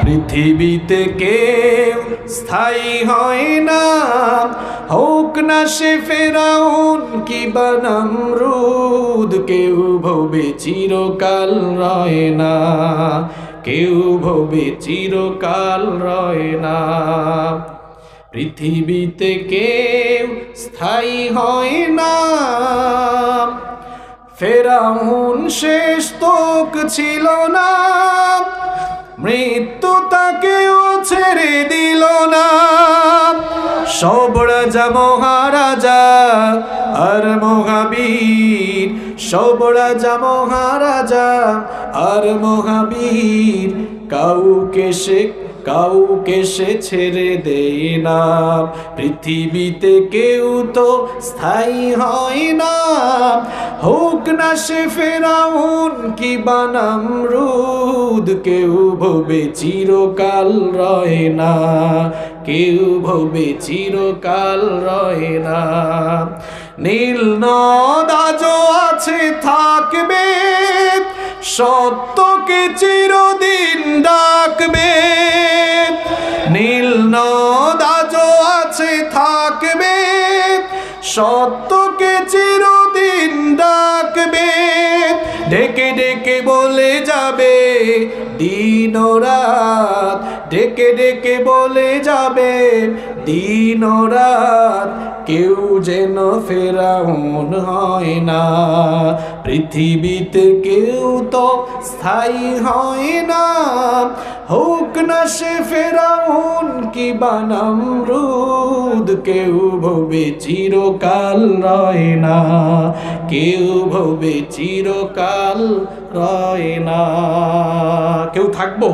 পৃথিবীতে কেউ স্থায়ী হয় না, হোক না সে ফেরাউন কিবা নমরুদ। কেউ ভবে চিরকাল রয় না, কেউ ভবে চিরকাল রয় না। পৃথিবীতে কেউ স্থায়ী হয় না। ফেরাউন শেষ তোক ছিল না, মৃত্যু তাকেও ছেড়ে দিল না। সব রাজা মহারাজা আর মহাবীর, সব রাজা মহারাজা আর মহাবীর, কাউকে সে ছেড়ে দেয় না। পৃথিবীতে কেউ তো স্থায়ী হয় না, হোক না সে ফেরাউন কিবা নমরুদ। কেউ ভবে চিরকাল রয় না, কেউ ভবে চিরকাল রয় না। নীল নদ আজও আছে থাকবে, সত্যকে চিরদিন ডাকবে। নীল নদ আজও আছে থাকবে, সত্যকে চিরদিন ডাকবে। ডেকে ডেকে বলে যাবে দিন ও রাত, ডেকে ডেকে বলে যাবে দিন ও রাত। কেউ যেন ফেরাউন হয় না, পৃথিবীতে কেউ তো স্থায়ী হয় না, হোক না সে ফেরাউন কিবা নমরুদ। কেউ ভবে চিরকাল রয় না, কেউ ভবে চিরকাল রয় না। কেউ থাকবো?